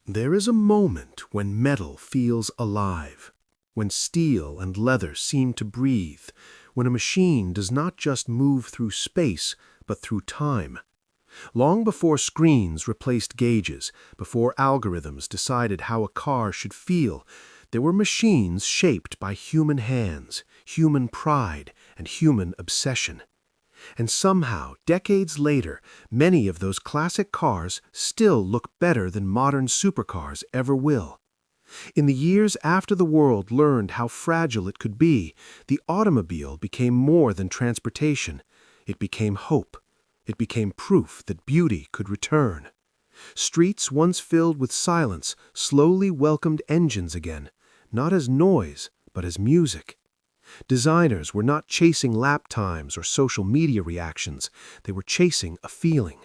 There is a moment when metal feels alive, when steel and leather seem to breathe, when a machine does not just move through space, but through time. Long before screens replaced gauges, before algorithms decided how a car should feel, there were machines shaped by human hands, human pride, and human obsession. And somehow, decades later, many of those classic cars still look better than modern supercars ever will. In the years after the world learned how fragile it could be, the automobile became more than transportation. It became hope. It became proof that beauty could return. Streets once filled with silence slowly welcomed engines again, not as noise, but as music. Designers were not chasing lap times or social media reactions. They were chasing a feeling,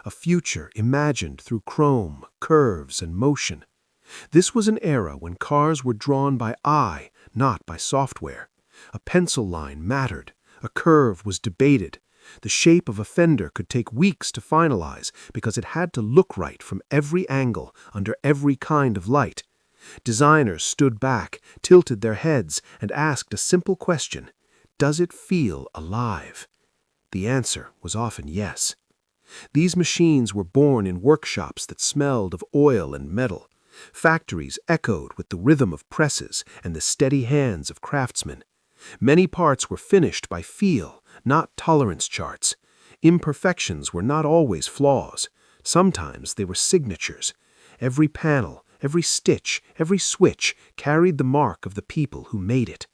a future imagined through chrome, curves, and motion. This was an era when cars were drawn by eye, not by software. A pencil line mattered. A curve was debated. The shape of a fender could take weeks to finalize because it had to look right from every angle, under every kind of light. Designers stood back, tilted their heads, and asked a simple question: does it feel alive? The answer was often yes. These machines were born in workshops that smelled of oil and metal. Factories echoed with the rhythm of presses and the steady hands of craftsmen. Many parts were finished by feel, not tolerance charts. Imperfections were not always flaws. Sometimes they were signatures. Every panel, every stitch, every switch carried the mark of the people who made it.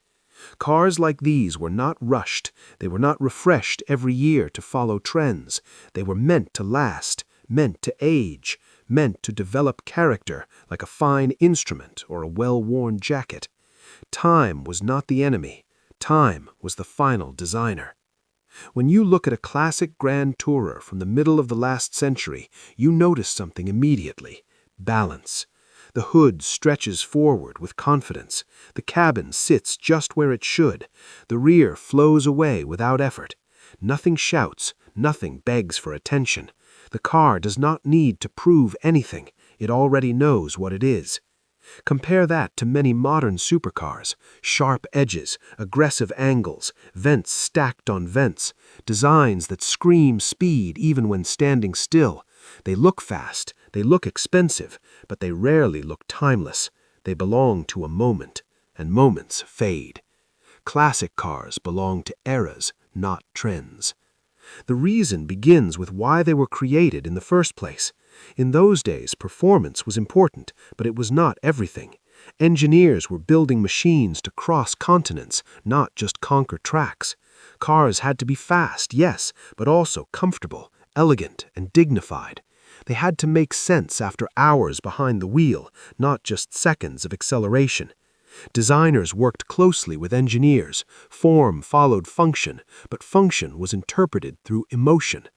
Cars like these were not rushed. They were not refreshed every year to follow trends. They were meant to last, meant to age, meant to develop character like a fine instrument or a well-worn jacket. Time was not the enemy. Time was the final designer. When you look at a classic Grand Tourer from the middle of the last century, you notice something immediately: balance. The hood stretches forward with confidence. The cabin sits just where it should. The rear flows away without effort. Nothing shouts. Nothing begs for attention. The car does not need to prove anything. It already knows what it is. Compare that to many modern supercars: sharp edges, aggressive angles, vents stacked on vents, designs that scream speed even when standing still. They look fast, they look expensive, but they rarely look timeless. They belong to a moment, and moments fade. Classic cars belong to eras, not trends. The reason begins with why they were created in the first place. In those days, performance was important, but it was not everything. Engineers were building machines to cross continents, not just conquer tracks. Cars had to be fast, yes, but also comfortable, elegant, and dignified. They had to make sense after hours behind the wheel, not just seconds of acceleration. Designers worked closely with engineers. Form followed function, but function was interpreted through emotion.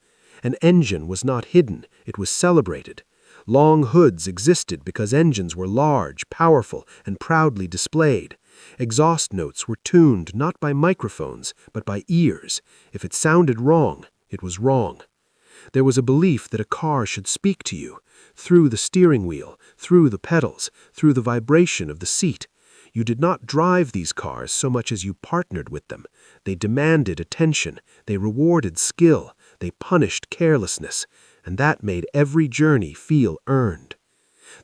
An engine was not hidden, it was celebrated. Long hoods existed because engines were large, powerful, and proudly displayed. Exhaust notes were tuned not by microphones, but by ears. If it sounded wrong, it was wrong. There was a belief that a car should speak to you, through the steering wheel, through the pedals, through the vibration of the seat. You did not drive these cars so much as you partnered with them. They demanded attention, they rewarded skill, they punished carelessness, and that made every journey feel earned.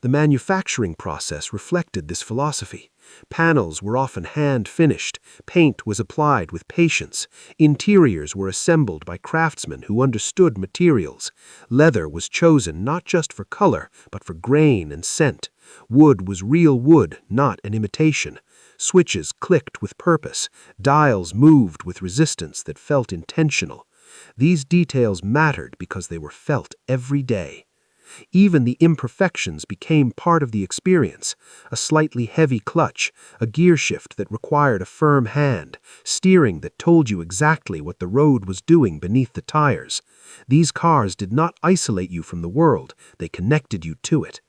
The manufacturing process reflected this philosophy. Panels were often hand-finished, paint was applied with patience, interiors were assembled by craftsmen who understood materials. Leather was chosen not just for color, but for grain and scent. Wood was real wood, not an imitation. Switches clicked with purpose. Dials moved with resistance that felt intentional. These details mattered because they were felt every day. Even the imperfections became part of the experience: a slightly heavy clutch, a gear shift that required a firm hand, steering that told you exactly what the road was doing beneath the tires. These cars did not isolate you from the world, they connected you to it.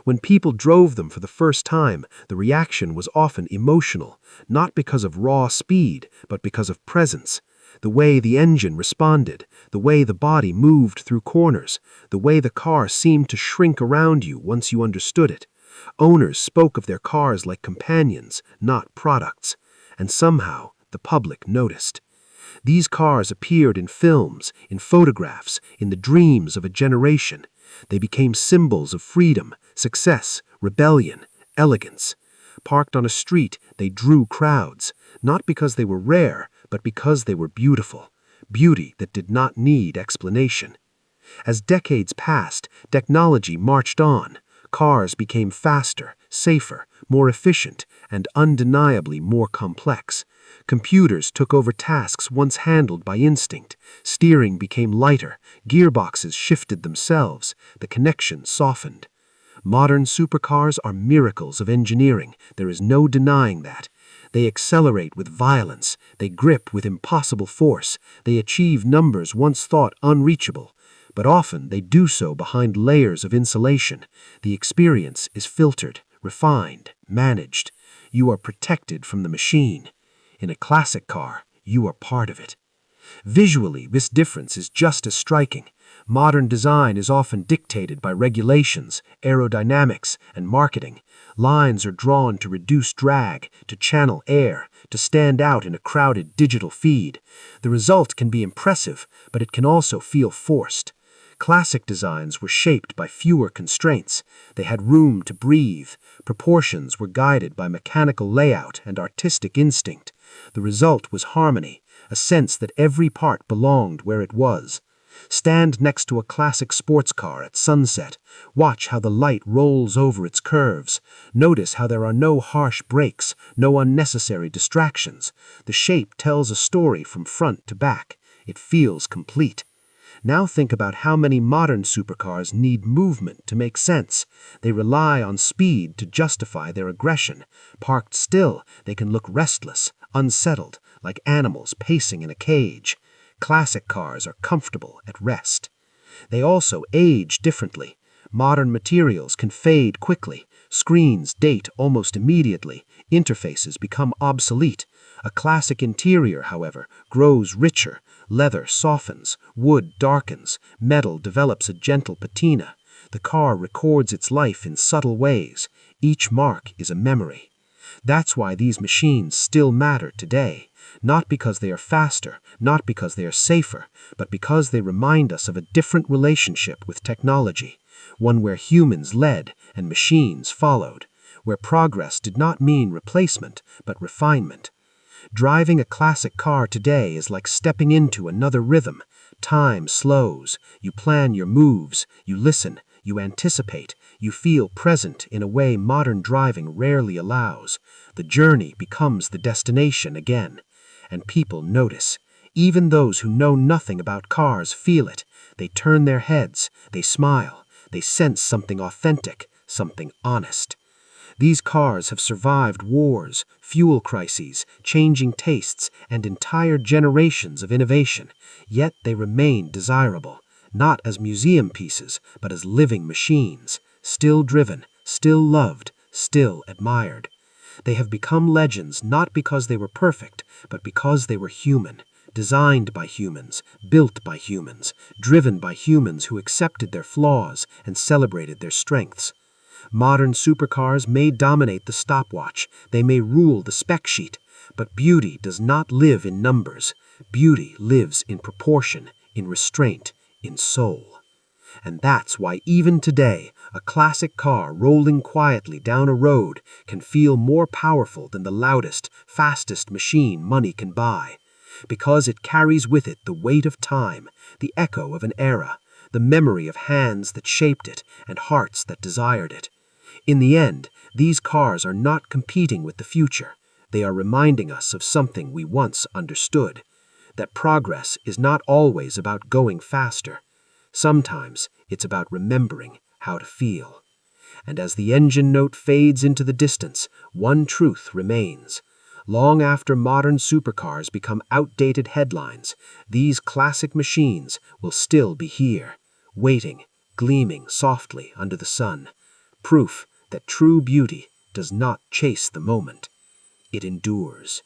When people drove them for the first time, the reaction was often emotional, not because of raw speed, but because of presence. The way the engine responded, the way the body moved through corners, the way the car seemed to shrink around you once you understood it. Owners spoke of their cars like companions, not products, and somehow the public noticed. These cars appeared in films, in photographs, in the dreams of a generation. They became symbols of freedom, success, rebellion, elegance. Parked on a street, they drew crowds, not because they were rare, but because they were beautiful. Beauty that did not need explanation. As decades passed, technology marched on. Cars became faster, safer, more efficient, and undeniably more complex. Computers took over tasks once handled by instinct. Steering became lighter, gearboxes shifted themselves, the connection softened. Modern supercars are miracles of engineering. There is no denying that. They accelerate with violence, they grip with impossible force, they achieve numbers once thought unreachable. But often they do so behind layers of insulation. The experience is filtered, refined, managed. You are protected from the machine. In a classic car, you are part of it. Visually, this difference is just as striking. Modern design is often dictated by regulations, aerodynamics, and marketing. Lines are drawn to reduce drag, to channel air, to stand out in a crowded digital feed. The result can be impressive, but it can also feel forced. Classic designs were shaped by fewer constraints. They had room to breathe. Proportions were guided by mechanical layout and artistic instinct. The result was harmony, a sense that every part belonged where it was. Stand next to a classic sports car at sunset. Watch how the light rolls over its curves. Notice how there are no harsh brakes, no unnecessary distractions. The shape tells a story from front to back. It feels complete. Now think about how many modern supercars need movement to make sense. They rely on speed to justify their aggression. Parked still, they can look restless, unsettled, like animals pacing in a cage. Classic cars are comfortable at rest. They also age differently. Modern materials can fade quickly. Screens date almost immediately. Interfaces become obsolete. A classic interior, however, grows richer. Leather softens, wood darkens, metal develops a gentle patina. The car records its life in subtle ways. Each mark is a memory. That's why these machines still matter today. Not because they are faster, not because they are safer, but because they remind us of a different relationship with technology. One where humans led and machines followed. Where progress did not mean replacement, but refinement. Driving a classic car today is like stepping into another rhythm. Time slows. You plan your moves. You listen. You anticipate. You feel present in a way modern driving rarely allows. The journey becomes the destination again. And people notice. Even those who know nothing about cars feel it. They turn their heads. They smile. They sense something authentic, something honest. These cars have survived wars, fuel crises, changing tastes, and entire generations of innovation, yet they remain desirable, not as museum pieces, but as living machines, still driven, still loved, still admired. They have become legends not because they were perfect, but because they were human, designed by humans, built by humans, driven by humans who accepted their flaws and celebrated their strengths. Modern supercars may dominate the stopwatch, they may rule the spec sheet, but beauty does not live in numbers. Beauty lives in proportion, in restraint, in soul. And that's why even today, a classic car rolling quietly down a road can feel more powerful than the loudest, fastest machine money can buy. Because it carries with it the weight of time, the echo of an era, the memory of hands that shaped it and hearts that desired it. In the end, these cars are not competing with the future. They are reminding us of something we once understood, that progress is not always about going faster. Sometimes it's about remembering how to feel. And as the engine note fades into the distance, one truth remains. Long after modern supercars become outdated headlines, these classic machines will still be here, waiting, gleaming softly under the sun. Proof that true beauty does not chase the moment. It endures.